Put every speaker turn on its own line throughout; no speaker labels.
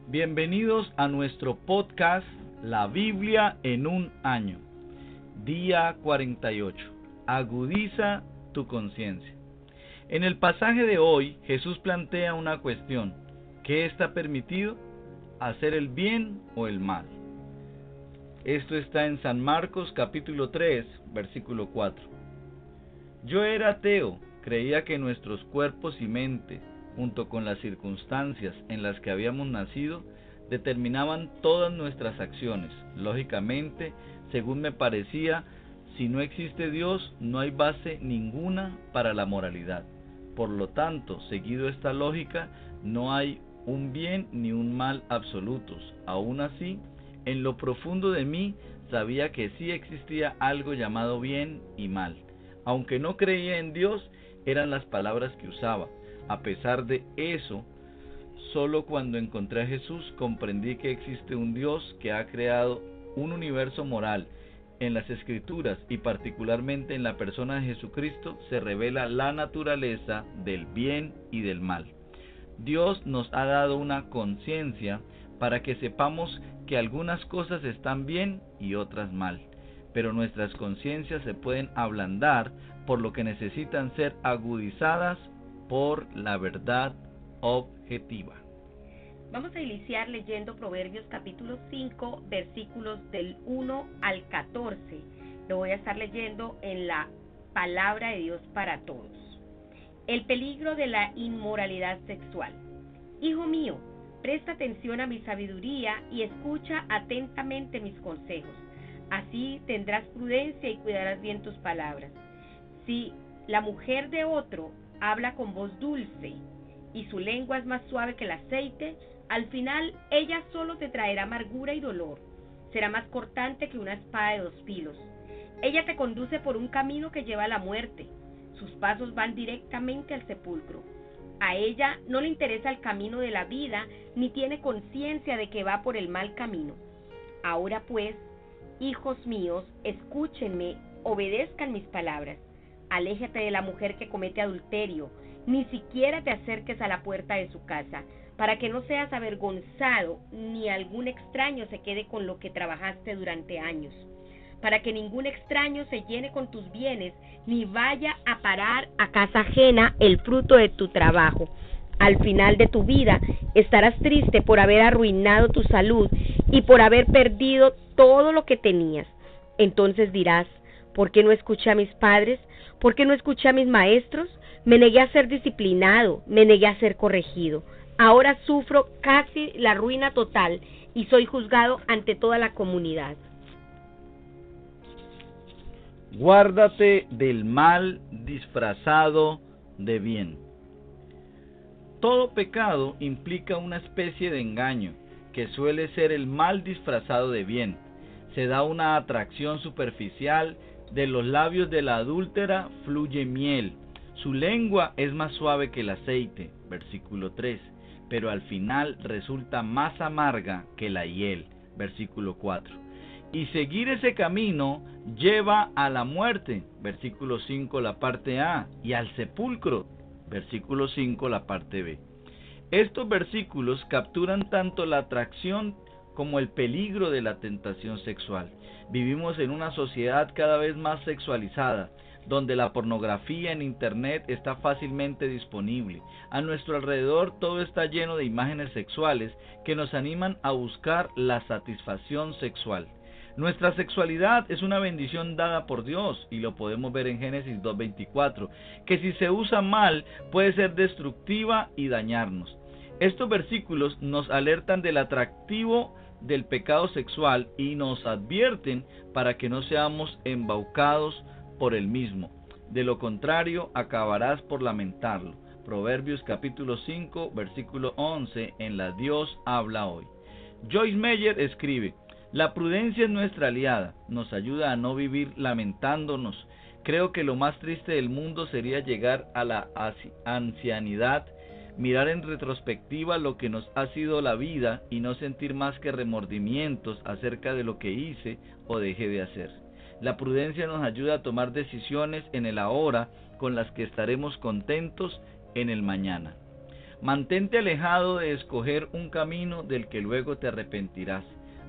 Bienvenidos a nuestro podcast La Biblia en un año. Día 48. Agudiza tu conciencia. En el pasaje de hoy, Jesús plantea una cuestión. ¿Qué está permitido? ¿Hacer el bien o el mal? Esto está en San Marcos capítulo 3, versículo 4. Yo era ateo, creía que nuestros cuerpos y mente, junto con las circunstancias en las que habíamos nacido, determinaban todas nuestras acciones. Lógicamente, según me parecía, si no existe Dios, no hay base ninguna para la moralidad. Por lo tanto, seguido esta lógica, no hay un bien ni un mal absolutos. Aún así, en lo profundo de mí, sabía que sí existía algo llamado bien y mal. Aunque no creía en Dios, eran las palabras que usaba. A pesar de eso, solo cuando encontré a Jesús comprendí que existe un Dios que ha creado un universo moral. En las Escrituras y particularmente en la persona de Jesucristo se revela la naturaleza del bien y del mal. Dios nos ha dado una conciencia para que sepamos que algunas cosas están bien y otras mal, pero nuestras conciencias se pueden ablandar, por lo que necesitan ser agudizadas por la verdad objetiva.
Vamos a iniciar leyendo Proverbios capítulo 5, versículos del 1 al 14. Lo voy a estar leyendo en la palabra de Dios para todos. El peligro de la inmoralidad sexual. Hijo mío, presta atención a mi sabiduría y escucha atentamente mis consejos. Así tendrás prudencia y cuidarás bien tus palabras. Si la mujer de otro habla con voz dulce y su lengua es más suave que el aceite, al final ella solo te traerá amargura y dolor. Será más cortante que una espada de 2 filos. Ella te conduce por un camino que lleva a la muerte. Sus pasos van directamente al sepulcro. A ella no le interesa el camino de la vida, ni tiene conciencia de que va por el mal camino. Ahora pues, hijos míos, escúchenme, obedezcan mis palabras. Aléjate de la mujer que comete adulterio, ni siquiera te acerques a la puerta de su casa, para que no seas avergonzado, ni algún extraño se quede con lo que trabajaste durante años. Para que ningún extraño se llene con tus bienes, ni vaya a parar a casa ajena el fruto de tu trabajo. Al final de tu vida estarás triste por haber arruinado tu salud y por haber perdido todo lo que tenías. Entonces dirás, ¿por qué no escuché a mis padres? ¿Por qué no escuché a mis maestros? Me negué a ser disciplinado, me negué a ser corregido. Ahora sufro casi la ruina total y soy juzgado ante toda la comunidad.
Guárdate del mal disfrazado de bien. Todo pecado implica una especie de engaño, que suele ser el mal disfrazado de bien. Se da una atracción superficial, de los labios de la adúltera fluye miel. Su lengua es más suave que el aceite, versículo 3, pero al final resulta más amarga que la hiel, versículo 4. Y seguir ese camino lleva a la muerte, versículo 5 la parte A, y al sepulcro, versículo 5 la parte B. Estos versículos capturan tanto la atracción como el peligro de la tentación sexual. Vivimos en una sociedad cada vez más sexualizada, donde la pornografía en internet está fácilmente disponible. A nuestro alrededor todo está lleno de imágenes sexuales que nos animan a buscar la satisfacción sexual. Nuestra sexualidad es una bendición dada por Dios, y lo podemos ver en Génesis 2:24, que si se usa mal puede ser destructiva y dañarnos. Estos versículos nos alertan del atractivo del pecado sexual y nos advierten para que no seamos embaucados por el mismo. De lo contrario, acabarás por lamentarlo. Proverbios capítulo 5, versículo 11, en la Dios habla hoy. Joyce Meyer escribe: la prudencia es nuestra aliada, nos ayuda a no vivir lamentándonos. Creo que lo más triste del mundo sería llegar a la ancianidad, mirar en retrospectiva lo que nos ha sido la vida y no sentir más que remordimientos acerca de lo que hice o dejé de hacer. La prudencia nos ayuda a tomar decisiones en el ahora con las que estaremos contentos en el mañana. Mantente alejado de escoger un camino del que luego te arrepentirás.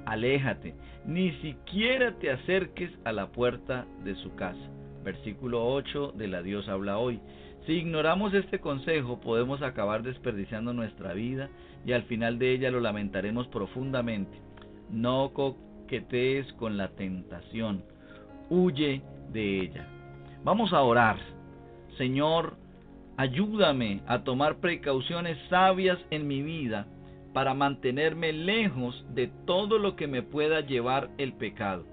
Aléjate, ni siquiera te acerques a la puerta de su casa. Versículo 8 de la Dios habla hoy. Si ignoramos este consejo, podemos acabar desperdiciando nuestra vida y al final de ella lo lamentaremos profundamente. No coquetees con la tentación, huye de ella. Vamos a orar. Señor, ayúdame a tomar precauciones sabias en mi vida para mantenerme lejos de todo lo que me pueda llevar el pecado.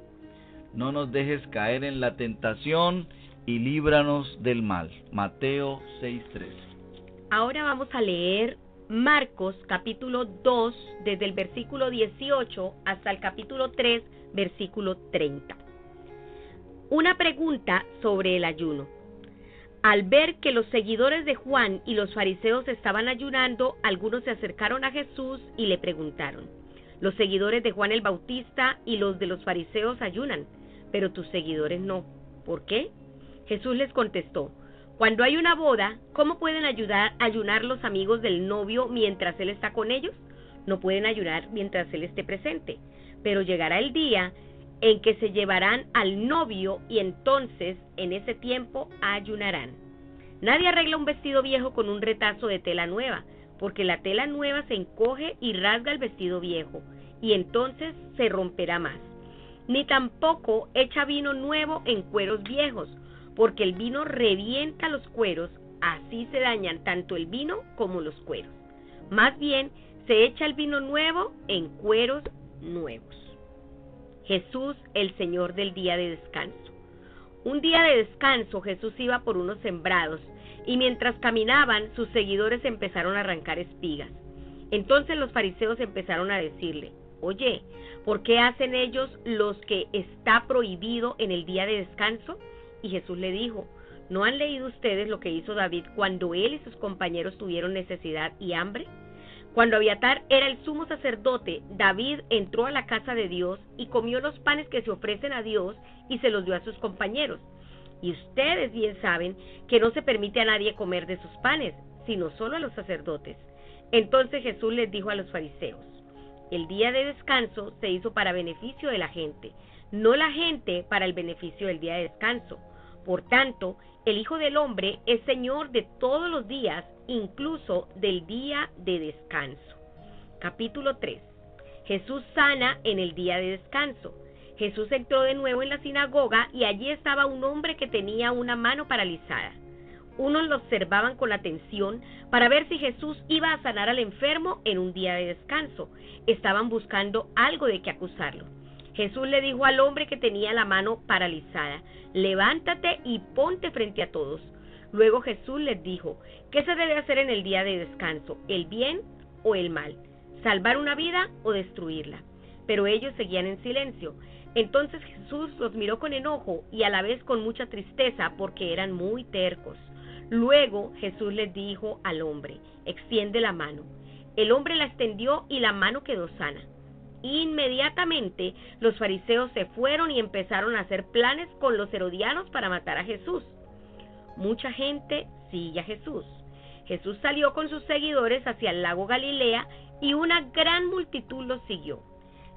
No nos dejes caer en la tentación y líbranos del mal. Mateo 6:3.
Ahora vamos a leer Marcos capítulo 2, desde el versículo 18 hasta el capítulo 3, versículo 30. Una pregunta sobre el ayuno. Al ver que los seguidores de Juan y los fariseos estaban ayunando, algunos se acercaron a Jesús y le preguntaron: los seguidores de Juan el Bautista y los de los fariseos ayunan, pero tus seguidores no. ¿Por qué? Jesús les contestó: cuando hay una boda, ¿cómo pueden ayunar los amigos del novio mientras él está con ellos? No pueden ayunar mientras él esté presente, pero llegará el día en que se llevarán al novio y entonces en ese tiempo ayunarán. Nadie arregla un vestido viejo con un retazo de tela nueva, porque la tela nueva se encoge y rasga el vestido viejo, y entonces se romperá más. Ni tampoco echa vino nuevo en cueros viejos, porque el vino revienta los cueros, así se dañan tanto el vino como los cueros. Más bien, se echa el vino nuevo en cueros nuevos. Jesús, el Señor del día de descanso. Un día de descanso, Jesús iba por unos sembrados, y mientras caminaban, sus seguidores empezaron a arrancar espigas. Entonces los fariseos empezaron a decirle: oye, ¿por qué hacen ellos los que está prohibido en el día de descanso? Y Jesús le dijo: ¿no han leído ustedes lo que hizo David cuando él y sus compañeros tuvieron necesidad y hambre? Cuando Abiatar era el sumo sacerdote, David entró a la casa de Dios y comió los panes que se ofrecen a Dios y se los dio a sus compañeros. Y ustedes bien saben que no se permite a nadie comer de sus panes, sino solo a los sacerdotes. Entonces Jesús les dijo a los fariseos: el día de descanso se hizo para beneficio de la gente, no la gente para el beneficio del día de descanso. Por tanto, el Hijo del Hombre es Señor de todos los días, incluso del día de descanso. Capítulo 3. Jesús sana en el día de descanso. Jesús entró de nuevo en la sinagoga y allí estaba un hombre que tenía una mano paralizada. Unos lo observaban con atención para ver si Jesús iba a sanar al enfermo en un día de descanso. Estaban buscando algo de qué acusarlo. Jesús le dijo al hombre que tenía la mano paralizada: levántate y ponte frente a todos. Luego Jesús les dijo: ¿qué se debe hacer en el día de descanso? ¿El bien o el mal? ¿Salvar una vida o destruirla? Pero ellos seguían en silencio. Entonces Jesús los miró con enojo y a la vez con mucha tristeza porque eran muy tercos. Luego Jesús les dijo al hombre: extiende la mano. El hombre la extendió y la mano quedó sana. Inmediatamente los fariseos se fueron y empezaron a hacer planes con los herodianos para matar a Jesús. Mucha gente sigue a Jesús. Jesús salió con sus seguidores hacia el lago Galilea y una gran multitud los siguió.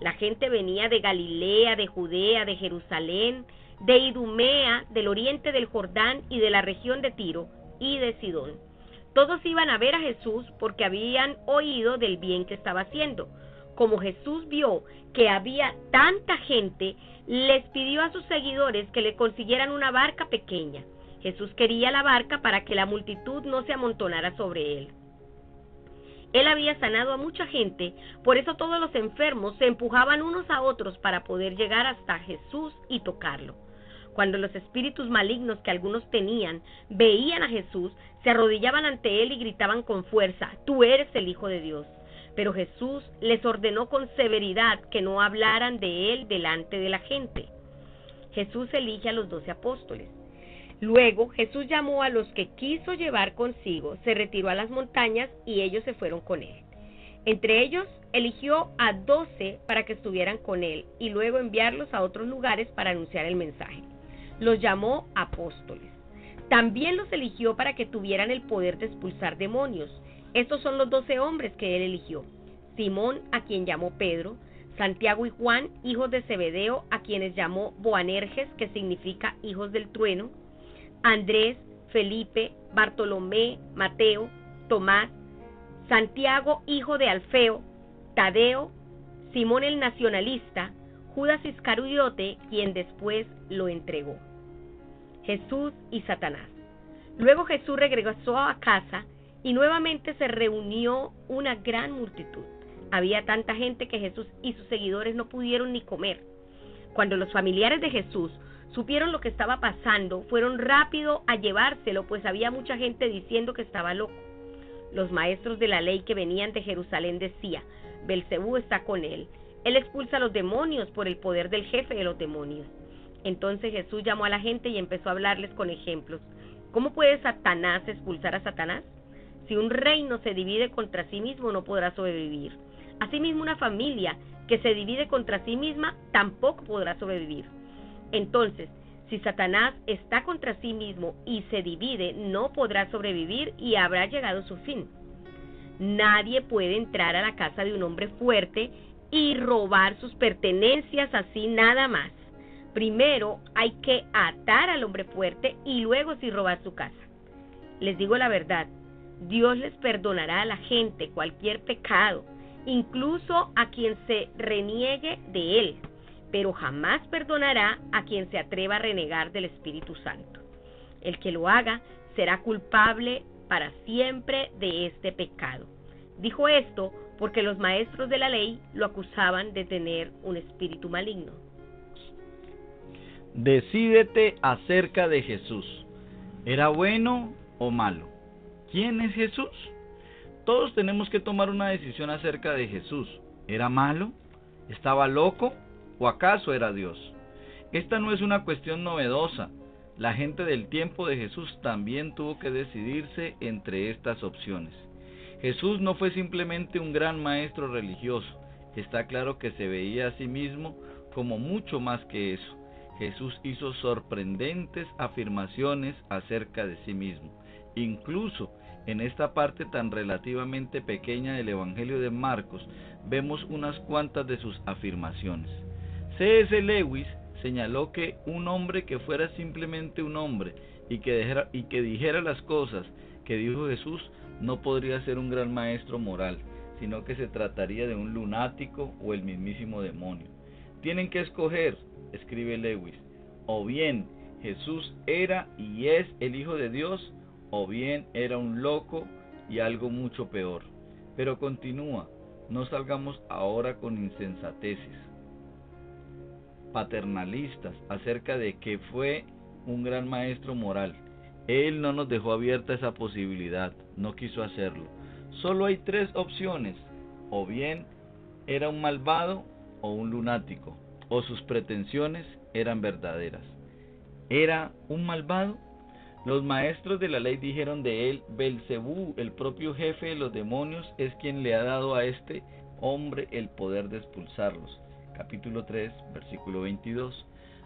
La gente venía de Galilea, de Judea, de Jerusalén, de Idumea, del oriente del Jordán y de la región de Tiro y de Sidón. Todos iban a ver a Jesús porque habían oído del bien que estaba haciendo. Como Jesús vio que había tanta gente, les pidió a sus seguidores que le consiguieran una barca pequeña. Jesús quería la barca para que la multitud no se amontonara sobre él. Él había sanado a mucha gente, por eso todos los enfermos se empujaban unos a otros para poder llegar hasta Jesús y tocarlo. Cuando los espíritus malignos que algunos tenían veían a Jesús, se arrodillaban ante él y gritaban con fuerza: tú eres el Hijo de Dios. Pero Jesús les ordenó con severidad que no hablaran de él delante de la gente. Jesús elige a los 12 apóstoles. Luego Jesús llamó a los que quiso llevar consigo, se retiró a las montañas y ellos se fueron con él. Entre ellos eligió a 12 para que estuvieran con él y luego enviarlos a otros lugares para anunciar el mensaje. Los llamó apóstoles. También los eligió para que tuvieran el poder de expulsar demonios Estos son los 12 hombres que él eligió: Simón, a quien llamó Pedro; Santiago y Juan, hijos de Zebedeo, a quienes llamó Boanerges, que significa hijos del trueno; Andrés, Felipe, Bartolomé, Mateo, Tomás, Santiago, hijo de Alfeo, Tadeo, Simón el nacionalista, Judas Iscariote, quien después lo entregó. Jesús y Satanás. Luego Jesús regresó a casa y nuevamente se reunió una gran multitud. Había tanta gente que Jesús y sus seguidores no pudieron ni comer. Cuando los familiares de Jesús supieron lo que estaba pasando, fueron rápido a llevárselo, pues había mucha gente diciendo que estaba loco. Los maestros de la ley que venían de Jerusalén decían: Belcebú está con él. Él expulsa a los demonios por el poder del jefe de los demonios. Entonces Jesús llamó a la gente y empezó a hablarles con ejemplos. ¿Cómo puede Satanás expulsar a Satanás? Si un reino se divide contra sí mismo, no podrá sobrevivir. Asimismo, una familia que se divide contra sí misma tampoco podrá sobrevivir. Entonces, si Satanás está contra sí mismo y se divide, no podrá sobrevivir y habrá llegado su fin. Nadie puede entrar a la casa de un hombre fuerte y robar sus pertenencias así nada más. Primero hay que atar al hombre fuerte y luego sí robar su casa. Les digo la verdad, Dios les perdonará a la gente cualquier pecado, incluso a quien se reniegue de él, pero jamás perdonará a quien se atreva a renegar del Espíritu Santo. El que lo haga será culpable para siempre de este pecado. Dijo esto porque los maestros de la ley lo acusaban de tener un espíritu maligno.
Decídete acerca de Jesús. ¿Era bueno o malo? ¿Quién es Jesús? Todos tenemos que tomar una decisión acerca de Jesús. ¿Era malo? ¿Estaba loco? ¿O acaso era Dios? Esta no es una cuestión novedosa. La gente del tiempo de Jesús también tuvo que decidirse entre estas opciones. Jesús no fue simplemente un gran maestro religioso. Está claro que se veía a sí mismo como mucho más que eso. Jesús hizo sorprendentes afirmaciones acerca de sí mismo. Incluso en esta parte tan relativamente pequeña del Evangelio de Marcos, vemos unas cuantas de sus afirmaciones. C.S. Lewis señaló que un hombre que fuera simplemente un hombre y que dijera las cosas que dijo Jesús no podría ser un gran maestro moral, sino que se trataría de un lunático o el mismísimo demonio. Tienen que escoger, escribe Lewis, o bien Jesús era y es el Hijo de Dios, o bien era un loco y algo mucho peor. Pero continúa, no salgamos ahora con insensateces paternalistas acerca de que fue un gran maestro moral. Él no nos dejó abierta esa posibilidad, no quiso hacerlo. Solo hay tres opciones: o bien era un malvado o un lunático, o sus pretensiones eran verdaderas. ¿Era un malvado? Los maestros de la ley dijeron de él: Belcebú, el propio jefe de los demonios, es quien le ha dado a este hombre el poder de expulsarlos. Capítulo 3, versículo 22.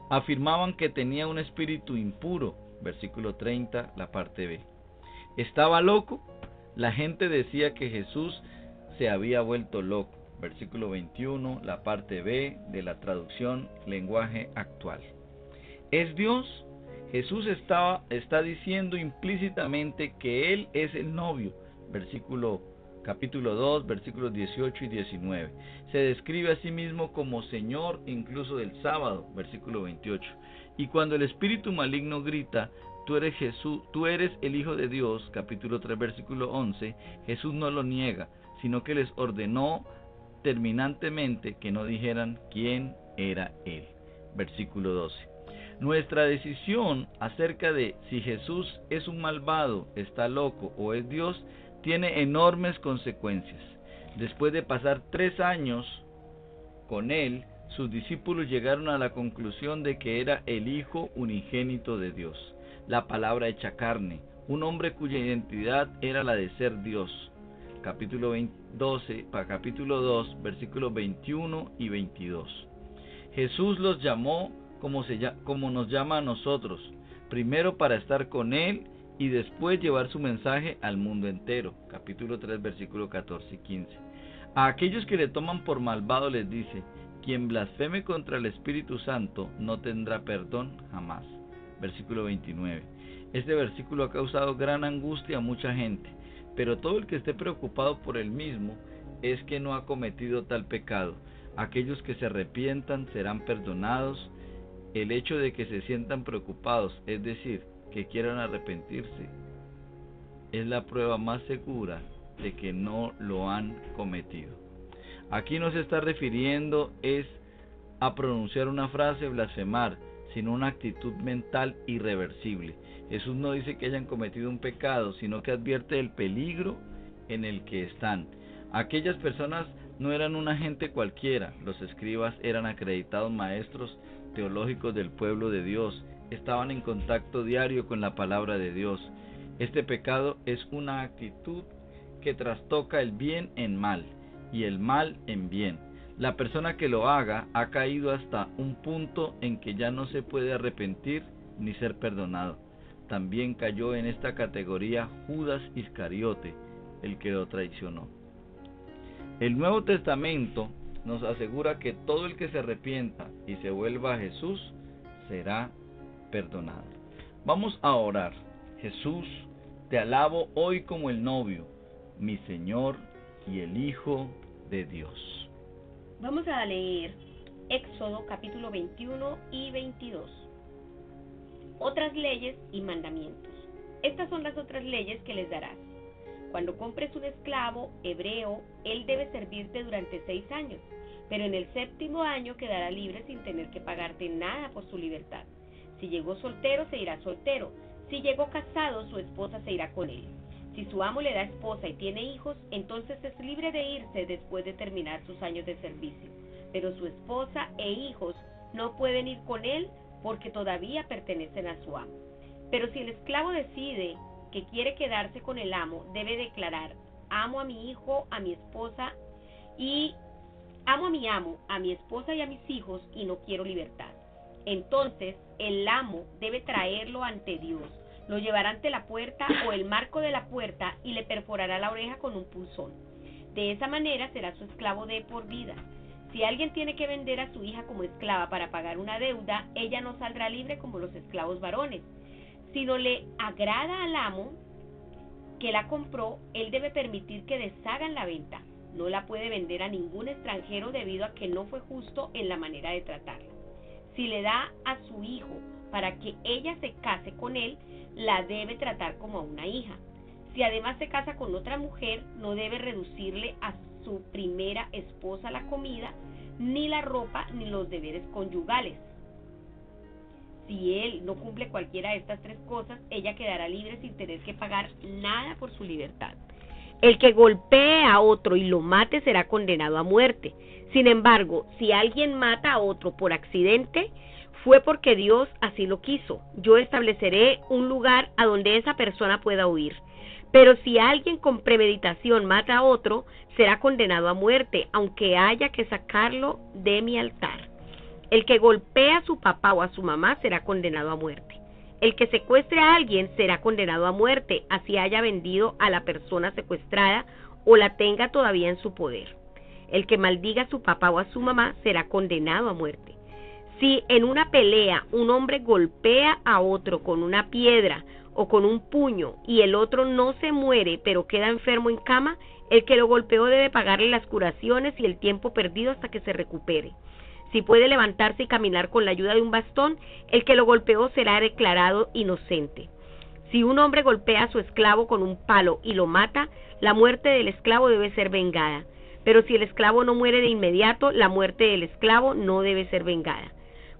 Afirmaban que tenía un espíritu impuro. Versículo 30, la parte B. ¿Estaba loco? La gente decía que Jesús se había vuelto loco. Versículo 21, la parte B de la traducción lenguaje actual. ¿Es Dios? Jesús está diciendo implícitamente que Él es el novio. Capítulo 2, versículos 18 y 19. Se describe a sí mismo como Señor incluso del sábado. Versículo 28. Y cuando el espíritu maligno grita: tú eres Jesús, tú eres el Hijo de Dios, capítulo 3, versículo 11, Jesús no lo niega, sino que les ordenó terminantemente que no dijeran quién era Él. Versículo 12. Nuestra decisión acerca de si Jesús es un malvado, está loco o es Dios tiene enormes consecuencias. Después de pasar 3 años con Él, sus discípulos llegaron a la conclusión de que era el Hijo unigénito de Dios, la palabra hecha carne, un hombre cuya identidad era la de ser Dios. Capítulo 2, versículos 21 y 22. Jesús los llamó como nos llama a nosotros, primero para estar con Él y después llevar su mensaje al mundo entero. Capítulo 3, versículo 14 y 15. A aquellos que le toman por malvado les dice: quien blasfeme contra el Espíritu Santo no tendrá perdón jamás. Versículo 29. Este versículo ha causado gran angustia a mucha gente, pero todo el que esté preocupado por él mismo es que no ha cometido tal pecado. Aquellos que se arrepientan serán perdonados. El hecho de que se sientan preocupados, es decir, que quieran arrepentirse, es la prueba más segura de que no lo han cometido. Aquí no se está refiriendo a pronunciar una frase, blasfemar, sino una actitud mental irreversible. Jesús no dice que hayan cometido un pecado, sino que advierte del peligro en el que están. Aquellas personas no eran una gente cualquiera. Los escribas eran acreditados maestros teológicos del pueblo de Dios. Estaban en contacto diario con la palabra de Dios. Este pecado es una actitud que trastoca el bien en mal y el mal en bien. La persona que lo haga ha caído hasta un punto en que ya no se puede arrepentir ni ser perdonado. También cayó en esta categoría Judas Iscariote, el que lo traicionó. El Nuevo Testamento nos asegura que todo el que se arrepienta y se vuelva a Jesús será perdonado. Vamos a orar. Jesús, te alabo hoy como el novio, mi Señor y el Hijo de Dios.
Vamos a leer Éxodo capítulo 21 y 22. Otras leyes y mandamientos. Estas son las otras leyes que les darás. Cuando compres un esclavo hebreo, él debe servirte durante 6 años, pero en el 7º año quedará libre sin tener que pagarte nada por su libertad. Si llegó soltero, se irá soltero. Si llegó casado, su esposa se irá con él. Si su amo le da esposa y tiene hijos, entonces es libre de irse después de terminar sus años de servicio. Pero su esposa e hijos no pueden ir con él porque todavía pertenecen a su amo. Pero si el esclavo decide que quiere quedarse con el amo, debe declarar: amo a mi hijo, a mi esposa y amo a mi esposa y a mis hijos y no quiero libertad. Entonces el amo debe traerlo ante Dios, lo llevará ante la puerta o el marco de la puerta y le perforará la oreja con un punzón. De esa manera será su esclavo de por vida. Si alguien tiene que vender a su hija como esclava para pagar una deuda, ella no saldrá libre como los esclavos varones. Si no le agrada al amo que la compró, él debe permitir que deshagan la venta. No la puede vender a ningún extranjero debido a que no fue justo en la manera de tratarla. Si le da a su hijo para que ella se case con él, la debe tratar como a una hija. Si además se casa con otra mujer, no debe reducirle a su primera esposa la comida, ni la ropa, ni los deberes conyugales. Si él no cumple cualquiera de estas 3 cosas, ella quedará libre sin tener que pagar nada por su libertad. El que golpee a otro y lo mate será condenado a muerte. Sin embargo, si alguien mata a otro por accidente, fue porque Dios así lo quiso. Yo estableceré un lugar a donde esa persona pueda huir. Pero si alguien con premeditación mata a otro, será condenado a muerte, aunque haya que sacarlo de mi altar. El que golpea a su papá o a su mamá será condenado a muerte. El que secuestre a alguien será condenado a muerte, así haya vendido a la persona secuestrada o la tenga todavía en su poder. El que maldiga a su papá o a su mamá será condenado a muerte. Si en una pelea un hombre golpea a otro con una piedra o con un puño y el otro no se muere pero queda enfermo en cama, el que lo golpeó debe pagarle las curaciones y el tiempo perdido hasta que se recupere. Si puede levantarse y caminar con la ayuda de un bastón, el que lo golpeó será declarado inocente. Si un hombre golpea a su esclavo con un palo y lo mata, la muerte del esclavo debe ser vengada. Pero si el esclavo no muere de inmediato, la muerte del esclavo no debe ser vengada.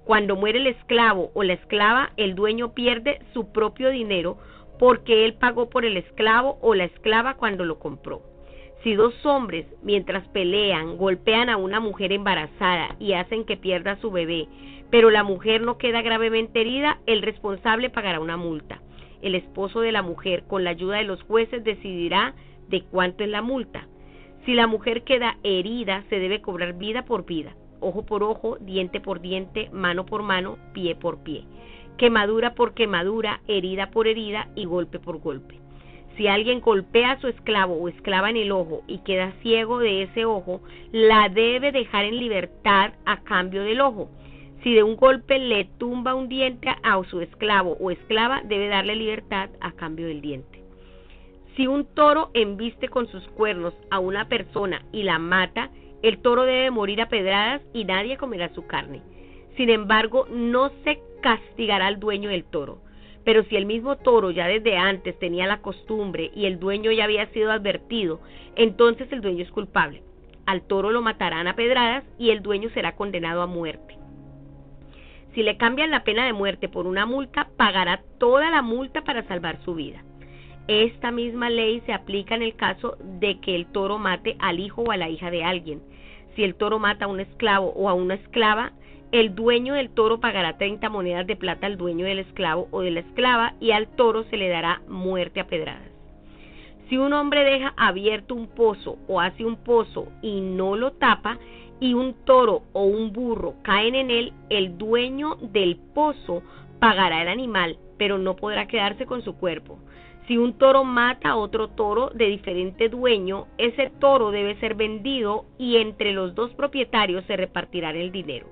Cuando muere el esclavo o la esclava, el dueño pierde su propio dinero porque él pagó por el esclavo o la esclava cuando lo compró. Si 2 hombres, mientras pelean, golpean a una mujer embarazada y hacen que pierda a su bebé, pero la mujer no queda gravemente herida, el responsable pagará una multa. El esposo de la mujer, con la ayuda de los jueces, decidirá de cuánto es la multa. Si la mujer queda herida, se debe cobrar vida por vida, ojo por ojo, diente por diente, mano por mano, pie por pie. quemadura por quemadura, herida por herida y golpe por golpe. Si alguien golpea a su esclavo o esclava en el ojo y queda ciego de ese ojo, la debe dejar en libertad a cambio del ojo. Si de un golpe le tumba un diente a su esclavo o esclava, debe darle libertad a cambio del diente. Si un toro embiste con sus cuernos a una persona y la mata, el toro debe morir a pedradas y nadie comerá su carne. Sin embargo, no se castigará al dueño del toro. Pero si el mismo toro ya desde antes tenía la costumbre y el dueño ya había sido advertido, entonces el dueño es culpable. Al toro lo matarán a pedradas y el dueño será condenado a muerte. Si le cambian la pena de muerte por una multa, pagará toda la multa para salvar su vida. Esta misma ley se aplica en el caso de que el toro mate al hijo o a la hija de alguien. Si el toro mata a un esclavo o a una esclava, el dueño del toro pagará 30 monedas de plata al dueño del esclavo o de la esclava y al toro se le dará muerte a pedradas. Si un hombre deja abierto un pozo o hace un pozo y no lo tapa y un toro o un burro caen en él, el dueño del pozo pagará el animal, pero no podrá quedarse con su cuerpo. Si un toro mata a otro toro de diferente dueño, ese toro debe ser vendido y entre los dos propietarios se repartirán el dinero.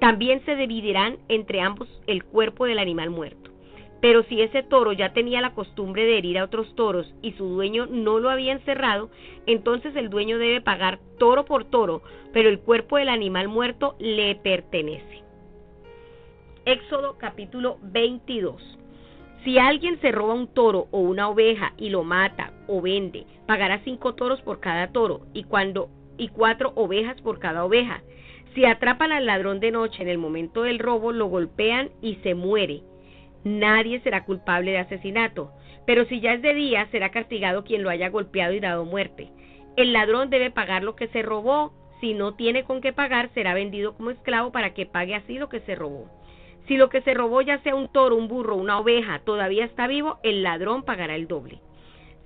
También se dividirán entre ambos el cuerpo del animal muerto. Pero si ese toro ya tenía la costumbre de herir a otros toros y su dueño no lo había encerrado, entonces el dueño debe pagar toro por toro, pero el cuerpo del animal muerto le pertenece. Éxodo capítulo 22. Si alguien se roba un toro o una oveja y lo mata o vende, pagará 5 toros por cada toro y 4 ovejas por cada oveja. Si atrapan al ladrón de noche en el momento del robo, lo golpean y se muere. Nadie será culpable de asesinato, pero si ya es de día, será castigado quien lo haya golpeado y dado muerte. El ladrón debe pagar lo que se robó. Si no tiene con qué pagar, será vendido como esclavo para que pague así lo que se robó. Si lo que se robó, ya sea un toro, un burro, una oveja, todavía está vivo, el ladrón pagará el doble.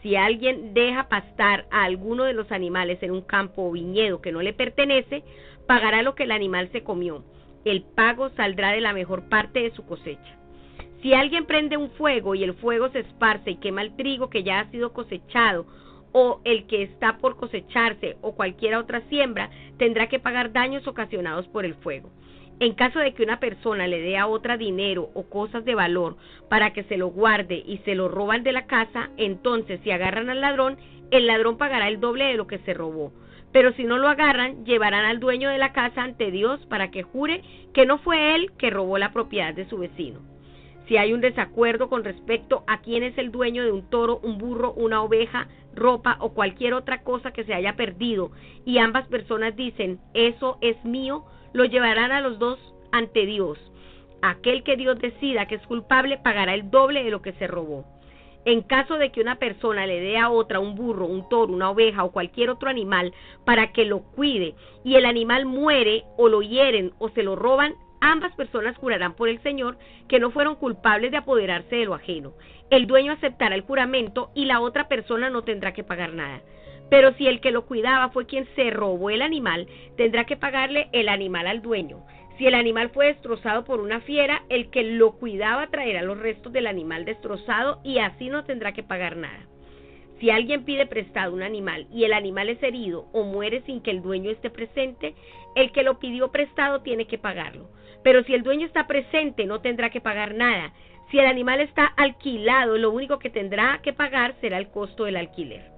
Si alguien deja pastar a alguno de los animales en un campo o viñedo que no le pertenece, pagará lo que el animal se comió. El pago saldrá de la mejor parte de su cosecha. Si alguien prende un fuego y el fuego se esparce y quema el trigo que ya ha sido cosechado, o el que está por cosecharse, o cualquier otra siembra, tendrá que pagar daños ocasionados por el fuego. En caso de que una persona le dé a otra dinero o cosas de valor para que se lo guarde y se lo roban de la casa, entonces si agarran al ladrón, el ladrón pagará el doble de lo que se robó. Pero si no lo agarran, llevarán al dueño de la casa ante Dios para que jure que no fue él que robó la propiedad de su vecino. Si hay un desacuerdo con respecto a quién es el dueño de un toro, un burro, una oveja, ropa o cualquier otra cosa que se haya perdido, y ambas personas dicen, eso es mío, lo llevarán a los dos ante Dios. Aquel que Dios decida que es culpable pagará el doble de lo que se robó. En caso de que una persona le dé a otra un burro, un toro, una oveja o cualquier otro animal para que lo cuide y el animal muere o lo hieren o se lo roban, ambas personas jurarán por el Señor que no fueron culpables de apoderarse de lo ajeno. El dueño aceptará el juramento y la otra persona no tendrá que pagar nada. Pero si el que lo cuidaba fue quien se robó el animal, tendrá que pagarle el animal al dueño. Si el animal fue destrozado por una fiera, el que lo cuidaba traerá los restos del animal destrozado y así no tendrá que pagar nada. Si alguien pide prestado un animal y el animal es herido o muere sin que el dueño esté presente, el que lo pidió prestado tiene que pagarlo. Pero si el dueño está presente, no tendrá que pagar nada. Si el animal está alquilado, lo único que tendrá que pagar será el costo del alquiler.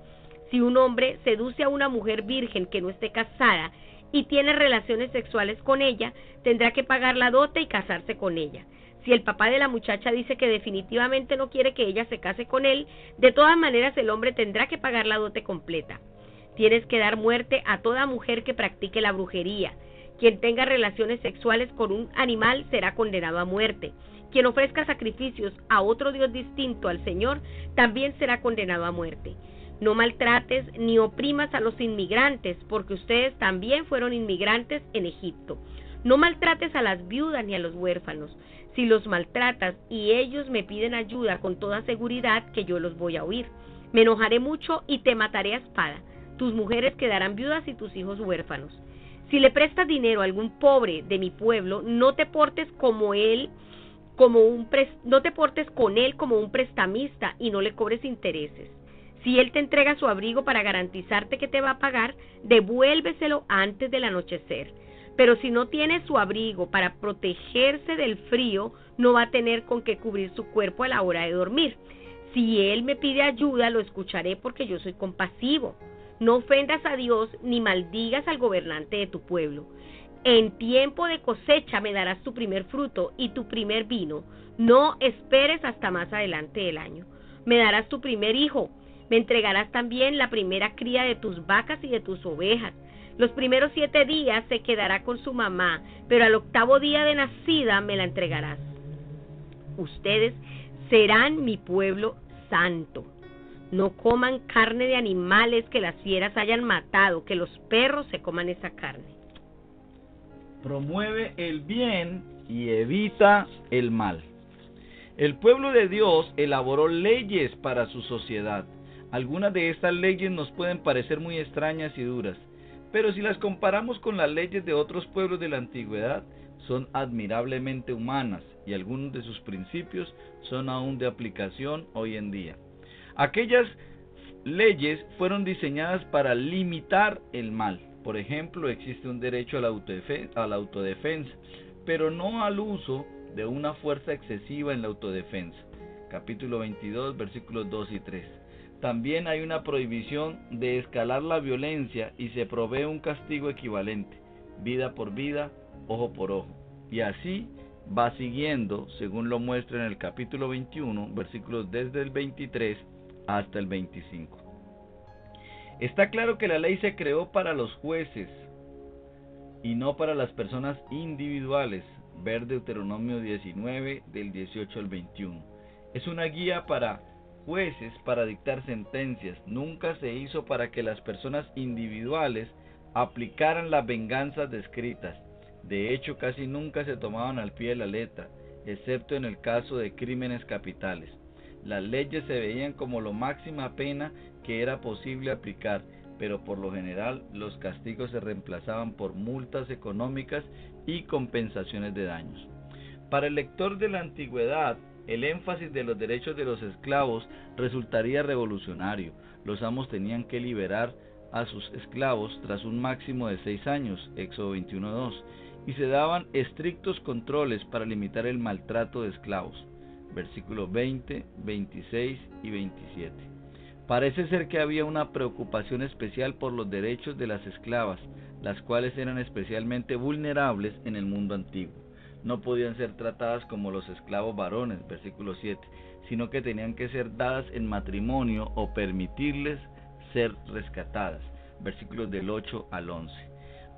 Si un hombre seduce a una mujer virgen que no esté casada y tiene relaciones sexuales con ella, tendrá que pagar la dote y casarse con ella. Si el papá de la muchacha dice que definitivamente no quiere que ella se case con él, de todas maneras el hombre tendrá que pagar la dote completa. Tienes que dar muerte a toda mujer que practique la brujería. Quien tenga relaciones sexuales con un animal será condenado a muerte. Quien ofrezca sacrificios a otro dios distinto al Señor también será condenado a muerte. No maltrates ni oprimas a los inmigrantes, porque ustedes también fueron inmigrantes en Egipto. No maltrates a las viudas ni a los huérfanos. Si los maltratas y ellos me piden ayuda, con toda seguridad que yo los voy a oír. Me enojaré mucho y te mataré a espada. Tus mujeres quedarán viudas y tus hijos huérfanos. Si le prestas dinero a algún pobre de mi pueblo, no te portes como no te portes con él como un prestamista y no le cobres intereses. Si él te entrega su abrigo para garantizarte que te va a pagar, devuélveselo antes del anochecer. Pero si no tiene su abrigo para protegerse del frío, no va a tener con qué cubrir su cuerpo a la hora de dormir. Si él me pide ayuda, lo escucharé porque yo soy compasivo. No ofendas a Dios ni maldigas al gobernante de tu pueblo. En tiempo de cosecha me darás tu primer fruto y tu primer vino. No esperes hasta más adelante del año. Me darás tu primer hijo. Me entregarás también la primera cría de tus vacas y de tus ovejas. Los primeros 7 días se quedará con su mamá, pero al 8º día de nacida me la entregarás. Ustedes serán mi pueblo santo. No coman carne de animales que las fieras hayan matado, que los perros se coman esa carne.
Promueve el bien y evita el mal. El pueblo de Dios elaboró leyes para su sociedad. Algunas de estas leyes nos pueden parecer muy extrañas y duras, pero si las comparamos con las leyes de otros pueblos de la antigüedad, son admirablemente humanas y algunos de sus principios son aún de aplicación hoy en día. Aquellas leyes fueron diseñadas para limitar el mal. Por ejemplo, existe un derecho a la autodefensa, pero no al uso de una fuerza excesiva en la autodefensa. Capítulo 22, versículos 2 y 3. También hay una prohibición de escalar la violencia y se provee un castigo equivalente, vida por vida, ojo por ojo. Y así va siguiendo, según lo muestra en el capítulo 21, versículos desde el 23 hasta el 25. Está claro que la ley se creó para los jueces y no para las personas individuales. Ver Deuteronomio 19, del 18 al 21. Es una guía para jueces para dictar sentencias. Nunca se hizo para que las personas individuales aplicaran las venganzas descritas. De hecho, casi nunca se tomaban al pie de la letra, excepto en el caso de crímenes capitales. Las leyes se veían como la máxima pena que era posible aplicar, pero por lo general los castigos se reemplazaban por multas económicas y compensaciones de daños. Para el lector de la antigüedad, el énfasis de los derechos de los esclavos resultaría revolucionario. Los amos tenían que liberar a sus esclavos tras un máximo de 6 años, Éxodo 21:2, y se daban estrictos controles para limitar el maltrato de esclavos, versículos 20, 26 y 27. Parece ser que había una preocupación especial por los derechos de las esclavas, las cuales eran especialmente vulnerables en el mundo antiguo. No podían ser tratadas como los esclavos varones, versículo 7, sino que tenían que ser dadas en matrimonio o permitirles ser rescatadas, versículos del 8 al 11.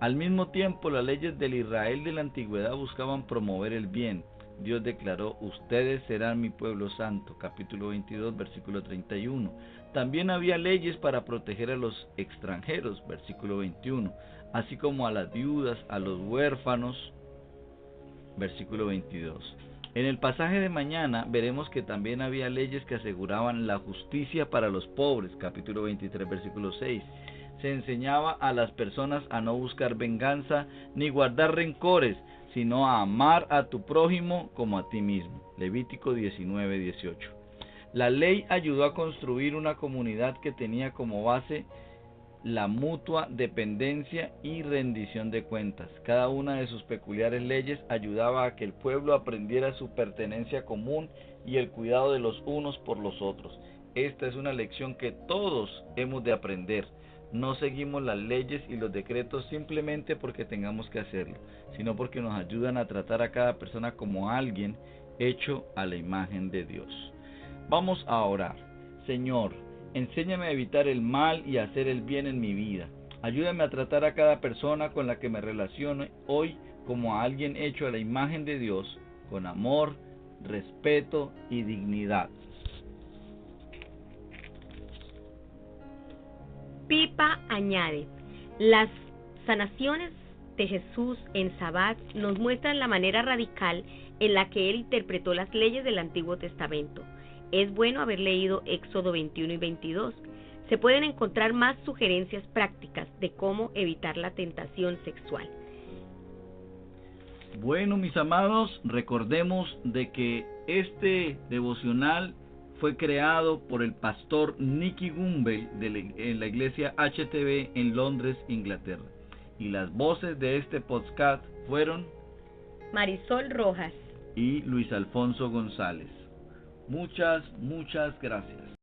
Al mismo tiempo, las leyes del Israel de la antigüedad buscaban promover el bien. Dios declaró: ustedes serán mi pueblo santo, capítulo 22, versículo 31. También había leyes para proteger a los extranjeros, versículo 21, así como a las viudas, a los huérfanos, versículo 22. En el pasaje de mañana veremos que también había leyes que aseguraban la justicia para los pobres, capítulo 23, versículo 6. Se enseñaba a las personas a no buscar venganza ni guardar rencores, sino a amar a tu prójimo como a ti mismo, Levítico 19, 18. La ley ayudó a construir una comunidad que tenía como base la mutua dependencia y rendición de cuentas. Cada una de sus peculiares leyes ayudaba a que el pueblo aprendiera su pertenencia común y el cuidado de los unos por los otros. Esta es una lección que todos hemos de aprender. No seguimos las leyes y los decretos simplemente porque tengamos que hacerlo, sino porque nos ayudan a tratar a cada persona como alguien hecho a la imagen de Dios. Vamos a orar. Señor, enséñame a evitar el mal y a hacer el bien en mi vida. Ayúdame a tratar a cada persona con la que me relacione hoy como a alguien hecho a la imagen de Dios, con amor, respeto y dignidad.
Pipa añade: las sanaciones de Jesús en Sabbat nos muestran la manera radical en la que él interpretó las leyes del Antiguo Testamento. Es bueno haber leído Éxodo 21 y 22. Se pueden encontrar más sugerencias prácticas de cómo evitar la tentación sexual.
Bueno, mis amados, recordemos de que este devocional fue creado por el pastor Nicky Gumbel en la iglesia HTB en Londres, Inglaterra. Y las voces de este podcast fueron
Marisol Rojas
y Luis Alfonso González. Muchas gracias.